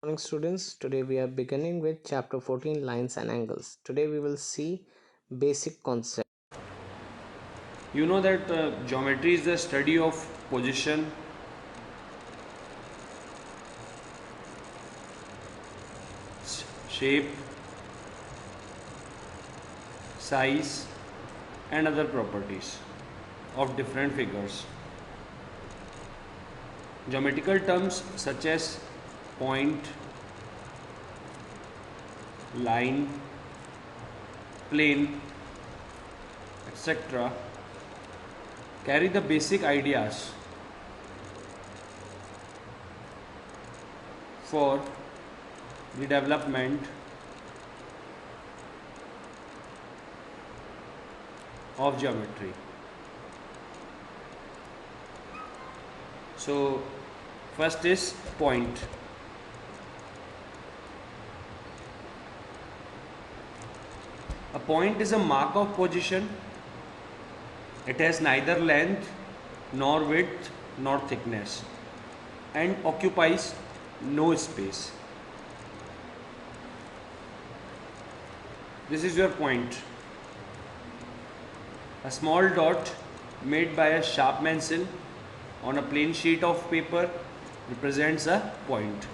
Morning students, today we are beginning with chapter 14 lines and angles. Today we will see basic concept. You know that geometry is the study of position, shape, size, and other properties of different figures. Geometrical terms such as point, line, plane, etc. carry the basic ideas for the development of geometry. So, first is point. A point is a mark of position. It has neither length nor width nor thickness and occupies no space. This is your point. A small dot made by a sharp pencil on a plain sheet of paper represents a point.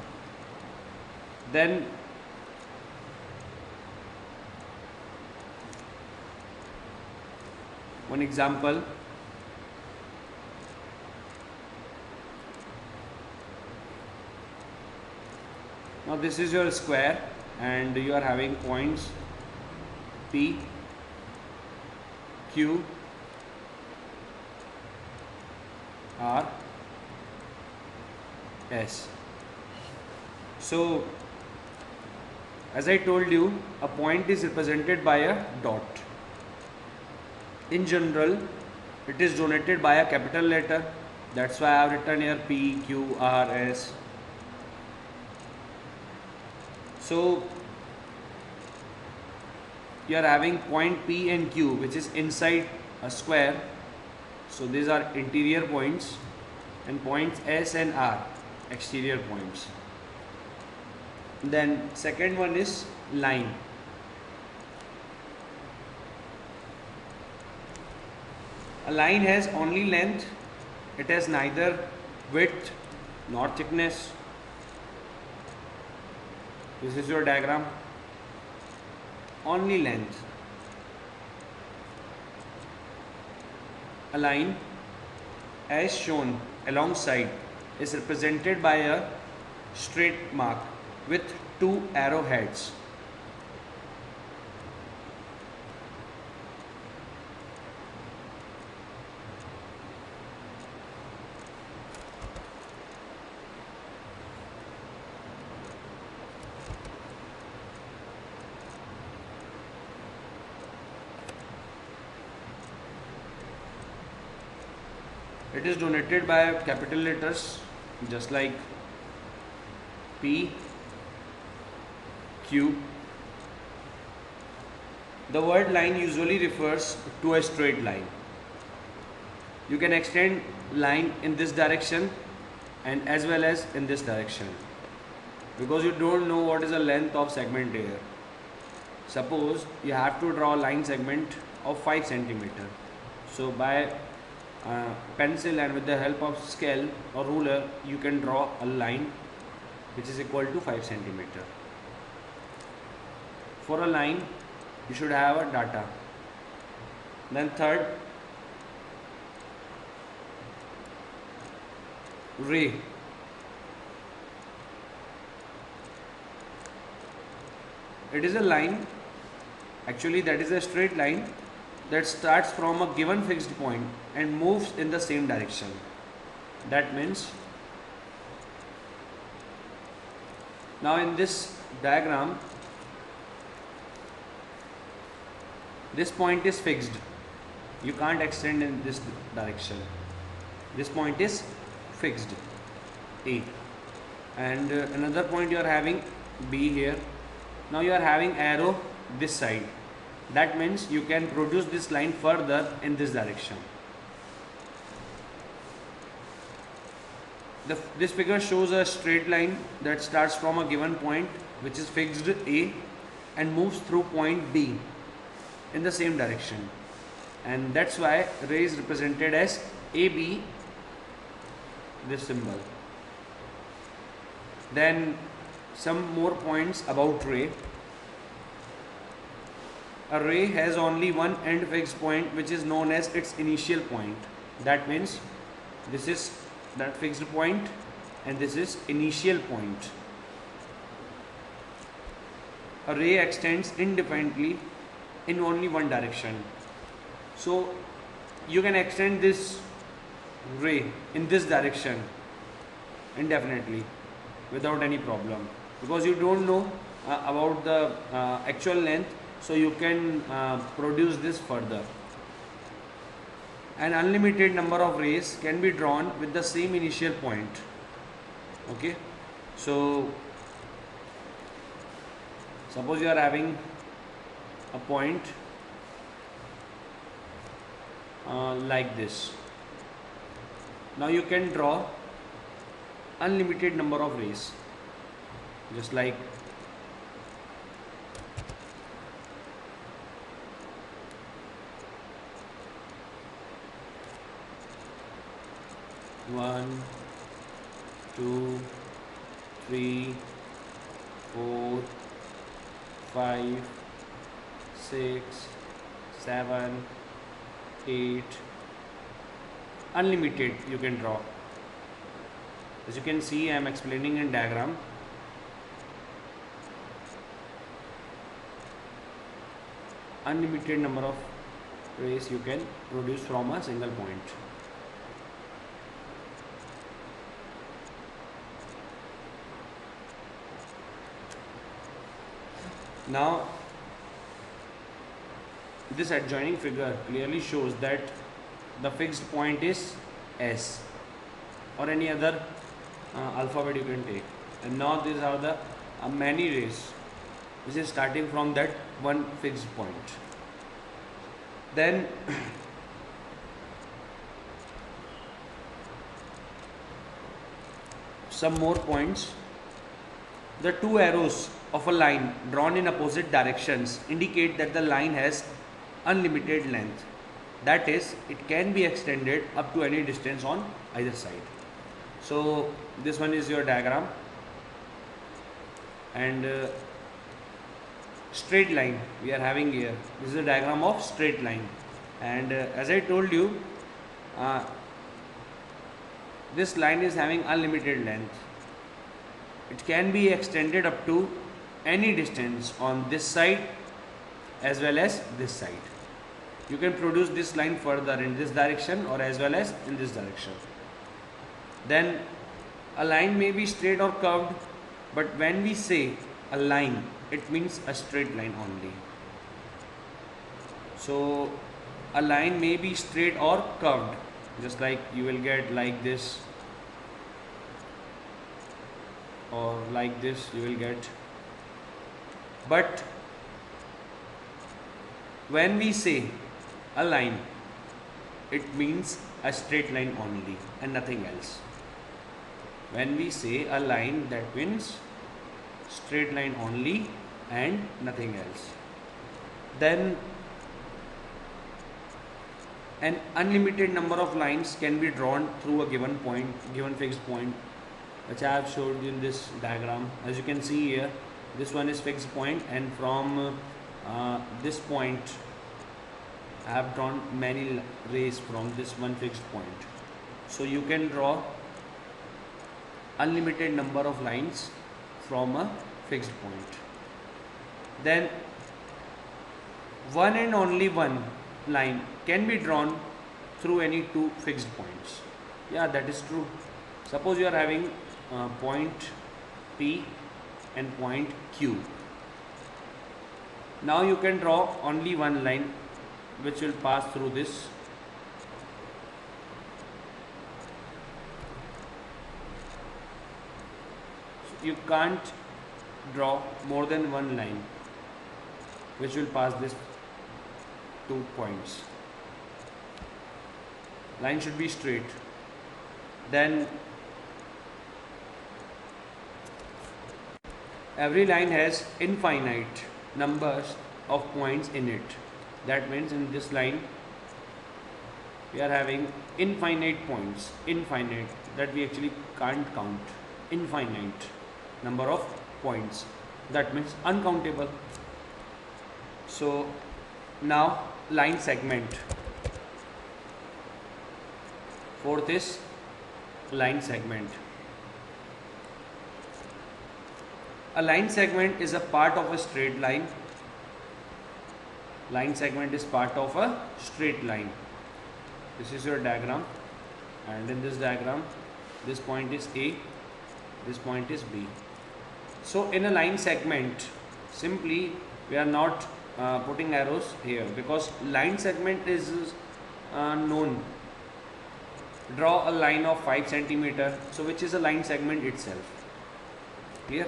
Then one example, now this is your square and you are having points P, Q, R, S. So as I told you, a point is represented by a dot. In general, it is denoted by a capital letter. That's why I have written here P, Q, R, S. So you are having point P and Q, which is inside a square. So these are interior points, and points S and R, exterior points. Then second one is line. A line has only length. It has neither width nor thickness. This is your diagram. Only length. A line, as shown alongside, is represented by a straight mark with two arrowheads. It is denoted by capital letters just like P, Q. The word line usually refers to a straight line. You can extend line in this direction and as well as in this direction, because you don't know what is the length of segment here. Suppose you have to draw a line segment of 5 centimeter. So by pencil and with the help of scale or ruler, you can draw a line which is equal to 5 centimeter. For a line, you should have a data. Then third, ray. It is a line, actually that is a straight line that starts from a given fixed point and moves in the same direction. That means, now in this diagram, this point is fixed. You can't extend in this direction. This point is fixed, A. And another point you are having B here. Now you are having arrow this side. That means you can produce this line further in this direction. This figure shows a straight line that starts from a given point which is fixed A and moves through point B in the same direction, and that's why ray is represented as AB, this symbol. Then some more points about ray. A ray has only one end fixed point which is known as its initial point. That means this is that fixed point and this is initial point. A ray extends indefinitely in only one direction. So you can extend this ray in this direction indefinitely without any problem, because you don't know about the actual length, so you can produce this further. An unlimited number of rays can be drawn with the same initial point. Okay, so suppose you are having a point like this. Now you can draw unlimited number of rays, just like one, two, three, 4, 5, 6, 7, 8. Unlimited you can draw. As you can see, I am explaining in diagram. Unlimited number of rays you can produce from a single point. Now this adjoining figure clearly shows that the fixed point is S, or any other alphabet you can take. And now these are the many rays which is starting from that one fixed point. Then some more points. The two arrows of a line drawn in opposite directions indicate that the line has unlimited length. That is, it can be extended up to any distance on either side. So this one is your diagram, and straight line we are having here. This is a diagram of straight line, and as I told you, this line is having unlimited length. It can be extended up to any distance on this side as well as this side. You can produce this line further in this direction or as well as in this direction. Then a line may be straight or curved, but when we say a line, it means a straight line only. So a line may be straight or curved, just like you will get like this, or like this you will get. But when we say a line, it means a straight line only and nothing else. When we say a line, that means straight line only and nothing else. Then an unlimited number of lines can be drawn through a given point, given fixed point, which I have showed you in this diagram. As you can see here, this one is fixed point, and from this point I have drawn many rays from this one fixed point. So you can draw unlimited number of lines from a fixed point. Then one and only one line can be drawn through any two fixed points. Yeah, that is true. Suppose you are having point P and point Q. Now you can draw only one line which will pass through this. You can't draw more than one line which will pass this 2 points. Line should be straight. Then every line has infinite numbers of points in it. That means in this line we are having infinite points, infinite, that we actually can't count, infinite number of points, that means uncountable. So now line segment. Fourth is line segment. A line segment is a part of a straight line. Line segment is part of a straight line. This is your diagram, and in this diagram this point is A, this point is B. So in a line segment, simply we are not putting arrows here, because line segment is known. Draw a line of 5 centimeter, so which is a line segment itself. Clear?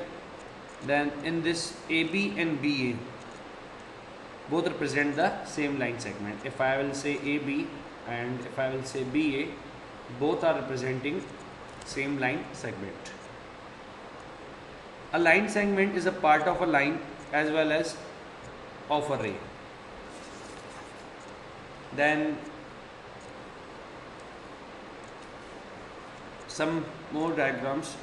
Then in this AB and BA both represent the same line segment. If I will say AB and if I will say BA, both are representing same line segment. A line segment is a part of a line as well as of a ray. Then some more diagrams.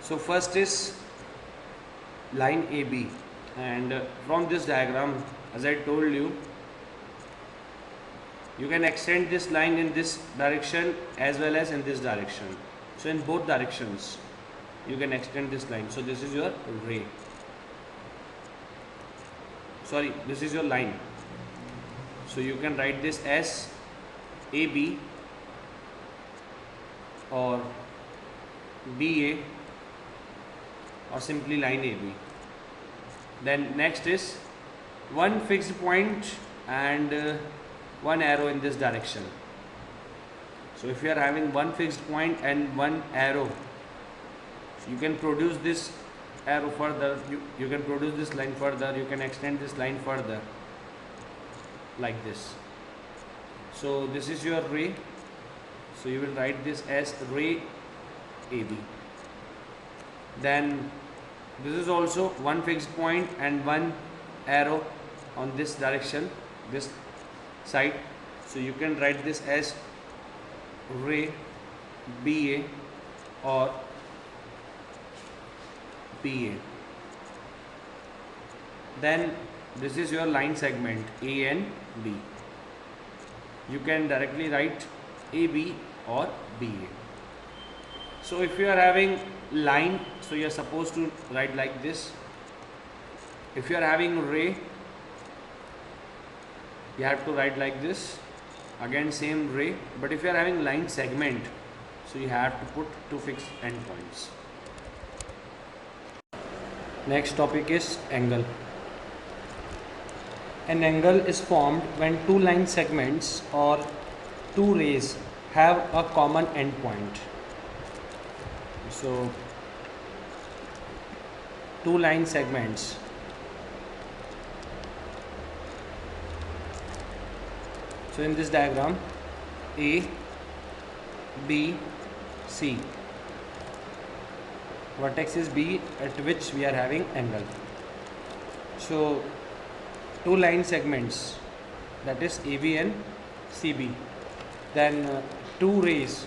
So first is line AB, and from this diagram, as I told you, you can extend this line in this direction as well as in this direction. So in both directions you can extend this line. So this is your ray, sorry, this is your line. So you can write this as AB or BA or simply line AB. Then next is one fixed point and one arrow in this direction. So if you are having one fixed point and one arrow, so you can produce this arrow further, you can produce this line further, you can extend this line further like this. So this is your ray, so you will write this as ray AB. Then this is also one fixed point and one arrow on this direction, this side, so you can write this as ray BA or PA. Then this is your line segment A and B. You can directly write AB or BA. So if you are having line, so you are supposed to write like this. If you are having ray, you have to write like this. Again same ray. But if you are having line segment, so you have to put two fixed endpoints. Next topic is angle. An angle is formed when two line segments or two rays have a common endpoint. So two line segments, so in this diagram A, B, C, vertex is B at which we are having angle. So two line segments, that is AB and CB, then two rays,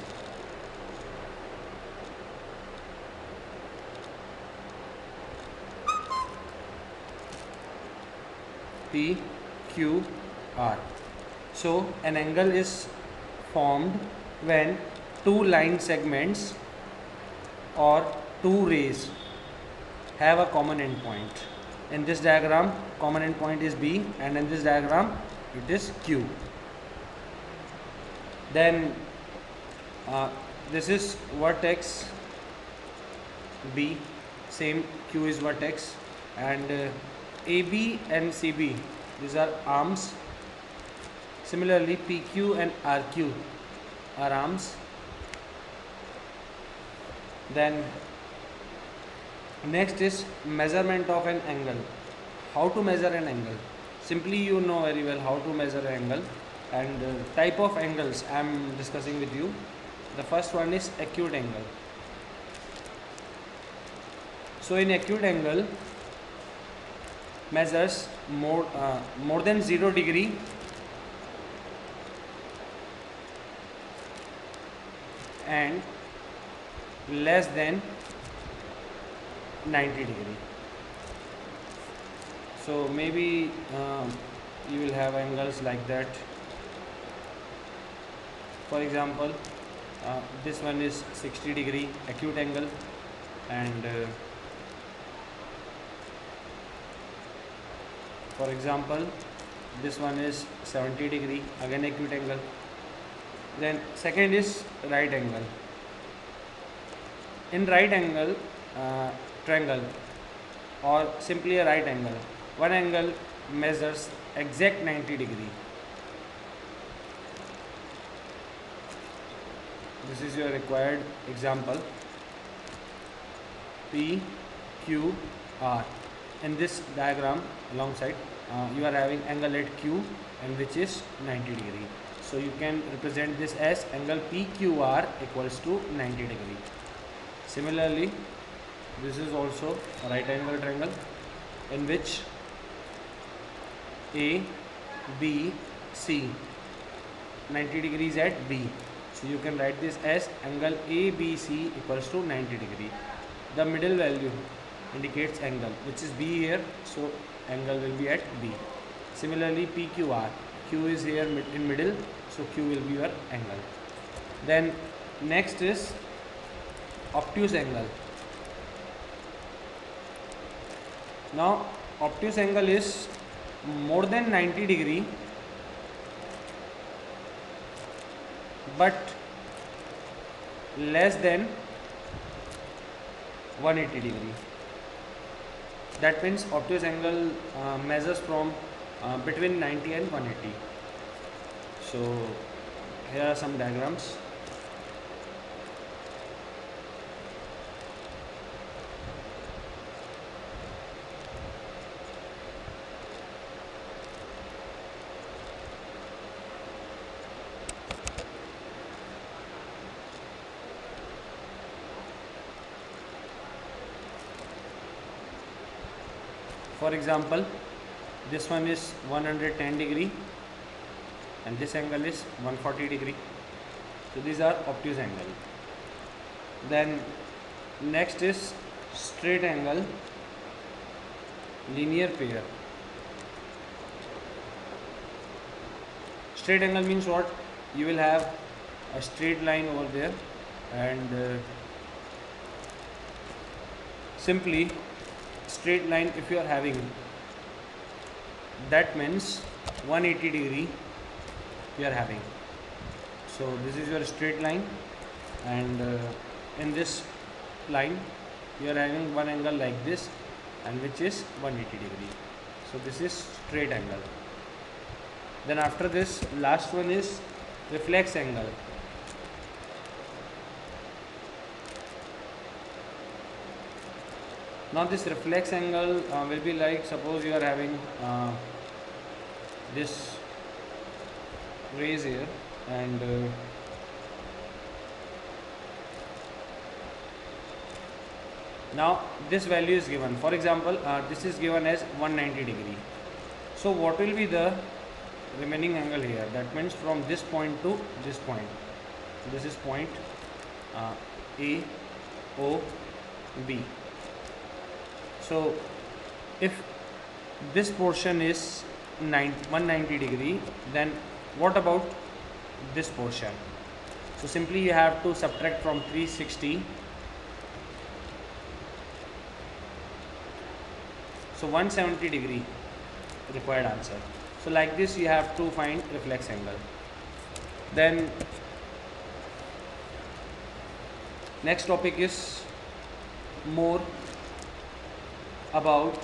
P, Q, R. So an angle is formed when two line segments or two rays have a common endpoint. In this diagram, common endpoint is B, and in this diagram, it is Q. Then this is vertex B, same Q is vertex, and AB and CB, these are arms. Similarly, PQ and RQ are arms. Then next is measurement of an angle. How to measure an angle? Simply, you know very well how to measure an angle, and type of angles I am discussing with you. The first one is acute angle. So in acute angle, measures more than 0 degree and less than 90 degree. So maybe you will have angles like that. For example, this one is 60 degree acute angle, and for example, this one is 70 degree, again acute angle. Then second is right angle. In right angle triangle, or simply a right angle, one angle measures exact 90 degree. This is your required example. P, Q, R. In this diagram alongside, you are having angle at Q, and which is 90 degree. So you can represent this as angle PQR equals to 90 degree. Similarly, this is also a right angle triangle in which A, B, C, 90 degrees at B. So you can write this as angle ABC equals to 90 degree. The middle value indicates angle, which is B here, so angle will be at B. Similarly, PQR, Q is here in middle, so Q will be your angle. Then next is obtuse angle. Now obtuse angle is more than 90 degree but less than 180 degree. That means obtuse angle measures from between 90 and 180. So here are some diagrams. For example, this one is 110 degree and this angle is 140 degree. So these are obtuse angle. Then next is straight angle linear pair. Straight angle means what? You will have a straight line over there, and simply straight line if you are having, that means 180 degree you are having. So this is your straight line, and in this line you are having one angle like this, and which is 180 degree. So this is straight angle. Then after this, last one is reflex angle. Now this reflex angle will be like, suppose you are having this rays here, and now this value is given. For example, this is given as 190 degree. So what will be the remaining angle here? That means from this point to this point. This is point A, O, B. So if this portion is 190 degree, then what about this portion? So simply you have to subtract from 360. So 170 degree required answer. So like this you have to find reflex angle. Then next topic is more about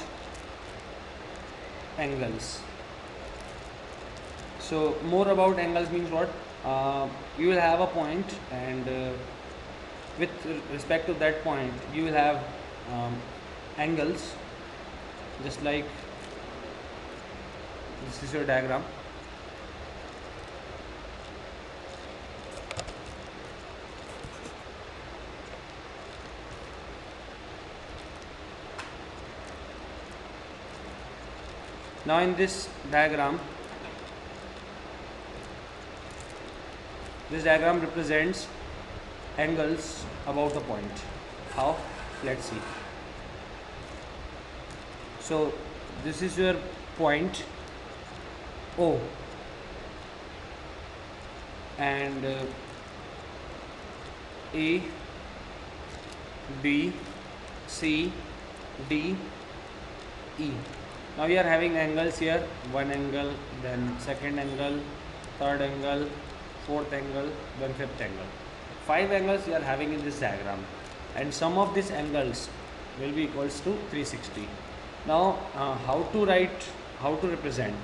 angles. So more about angles means what? You will have a point, and with respect to that point you will have angles, just like this is your diagram. Now in this diagram represents angles about a point. How? Let's see. So this is your point O, and A, B, C, D, E. Now we are having angles here, one angle, then second angle, third angle, fourth angle, then fifth angle. 5 angles we are having in this diagram, and sum of these angles will be equals to 360. Now how to write, how to represent?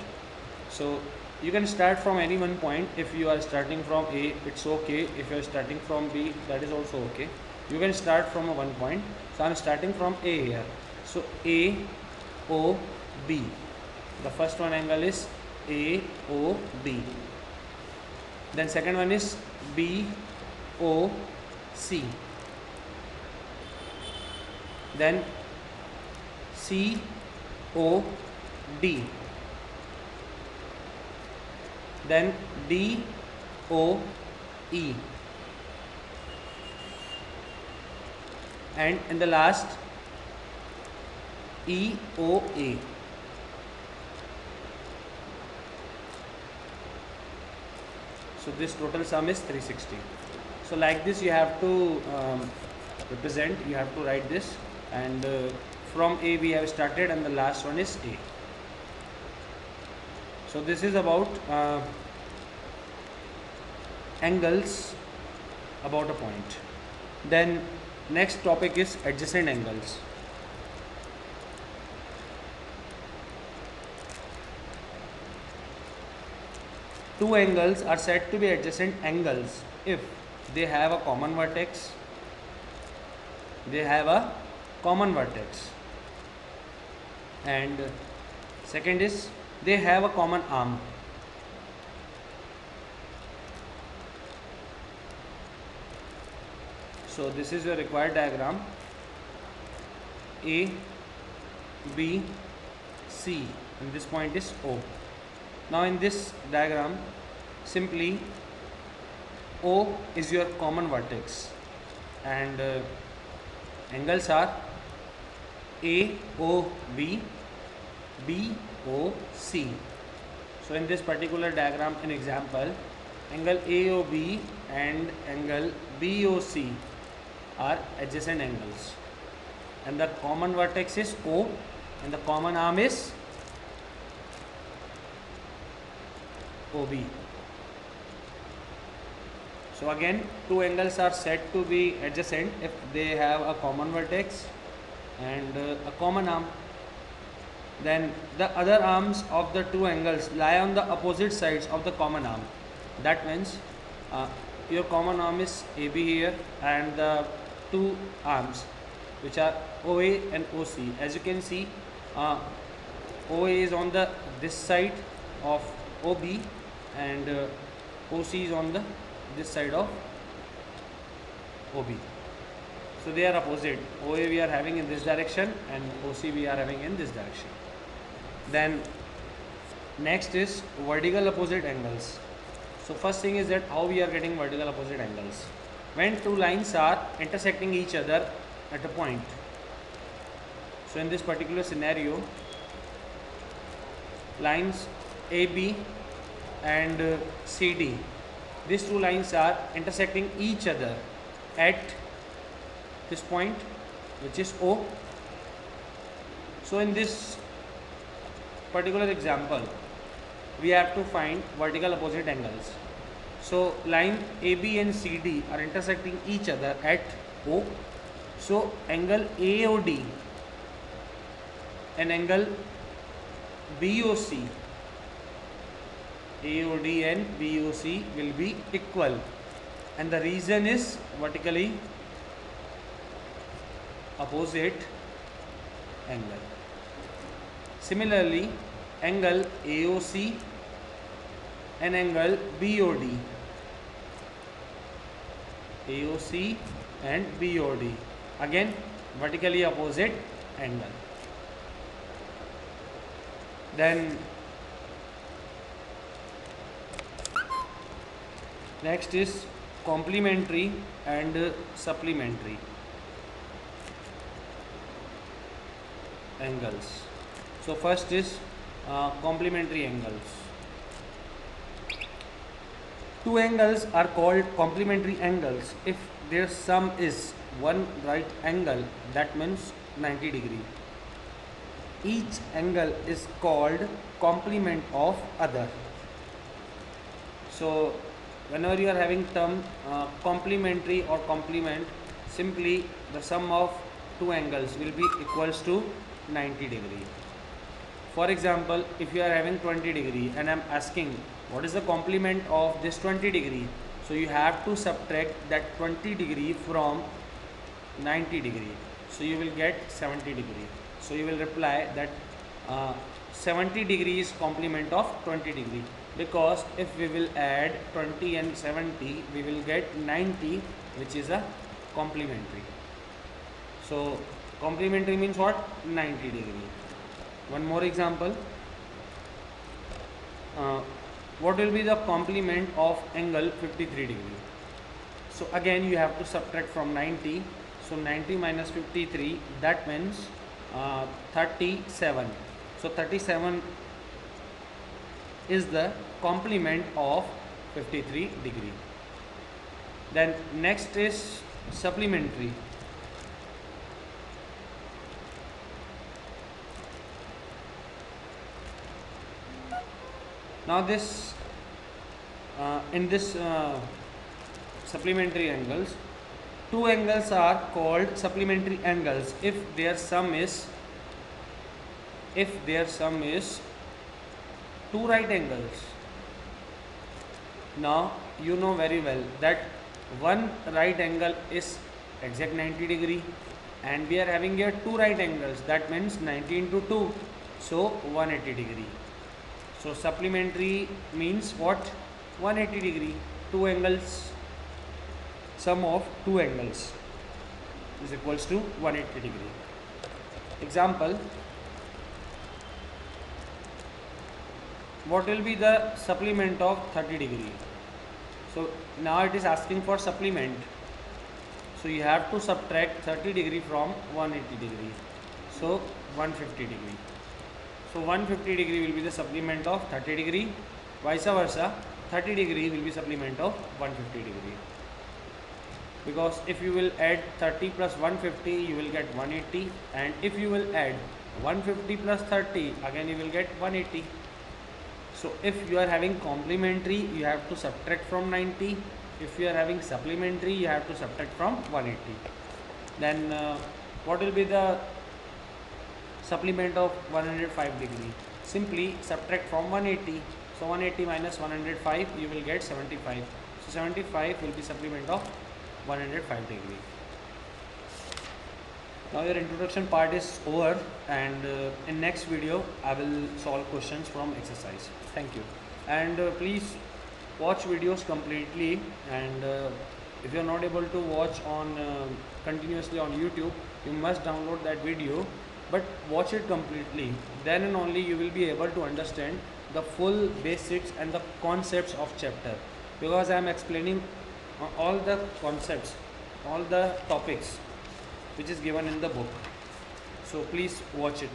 So you can start from any one point. If you are starting from A, it's okay. If you are starting from B, that is also okay. You can start from a one point. So I am starting from A here. So A, O, B. The first one angle is A, O, B. Then second one is B, O, C. Then C, O, D. Then D, O, E. And in the last E, O, A. So this total sum is 360. So like this you have to represent, you have to write this, and from A we have started and the last one is A. So this is about angles about a point. Then next topic is adjacent angles. Two angles are said to be adjacent angles if they have a common vertex. They have a common vertex. And second is they have a common arm. So this is your required diagram. A, B, C, and this point is O. Now in this diagram, simply O is your common vertex, and angles are AOB, BOC. So in this particular diagram, an example, angle AOB and angle BOC are adjacent angles, and the common vertex is O and the common arm is OB. So again, two angles are said to be adjacent if they have a common vertex and a common arm. Then the other arms of the two angles lie on the opposite sides of the common arm. That means your common arm is AB here, and the two arms which are OA and OC. As you can see, OA is on the this side of OB, and OC is on the this side of OB. So they are opposite. OA we are having in this direction and OC we are having in this direction. Then next is vertical opposite angles. So first thing is that how we are getting vertical opposite angles. When two lines are intersecting each other at a point. So in this particular scenario, lines AB and CD. These two lines are intersecting each other at this point, which is O. So in this particular example, we have to find vertical opposite angles. So line AB and CD are intersecting each other at O. So angle AOD and angle BOC, AOD and BOC will be equal, and the reason is vertically opposite angle. Similarly, angle AOC and angle BOD, AOC and BOD, again vertically opposite angle. Then next is complementary and supplementary angles. So first is complementary angles. Two angles are called complementary angles if their sum is one right angle, that means 90 degree. Each angle is called complement of other. So whenever you are having term complementary or complement, simply the sum of two angles will be equals to 90 degree. For example, if you are having 20 degree and I am asking what is the complement of this 20 degree, so you have to subtract that 20 degree from 90 degree, so you will get 70 degree. So you will reply that 70 degree is complement of 20 degree, because if we will add 20 and 70 we will get 90, which is a complementary. So complementary means what? 90 degree. One more example. What will be the complement of angle 53 degree? So again you have to subtract from 90. So 90 minus 53, that means 37. So 37 is the complement of 53 degree. Then next is supplementary. Now this in this supplementary angles, two angles are called supplementary angles if their sum is two right angles. Now you know very well that one right angle is exact 90 degree and we are having here two right angles, that means 90 into 2, so 180 degree. So supplementary means what? 180 degree. Two angles, sum of two angles is equals to 180 degree. Example, what will be the supplement of 30 degree? So now it is asking for supplement. So you have to subtract 30 degree from 180 degree. So 150 degree. So 150 degree will be the supplement of 30 degree. Vice versa, 30 degree will be supplement of 150 degree. Because if you will add 30 plus 150, you will get 180. And if you will add 150 plus 30, again you will get 180. So if you are having complementary, you have to subtract from 90. If you are having supplementary, you have to subtract from 180. Then what will be the supplement of 105 degree? Simply subtract from 180. So 180 minus 105, you will get 75. So 75 will be supplement of 105 degree. Now your introduction part is over, and in next video I will solve questions from exercise. Thank you. And please watch videos completely, and if you are not able to watch on continuously on YouTube, you must download that video, but watch it completely. Then and only you will be able to understand the full basics and the concepts of chapter, because I am explaining all the concepts, all the topics which is given in the book. So please watch it.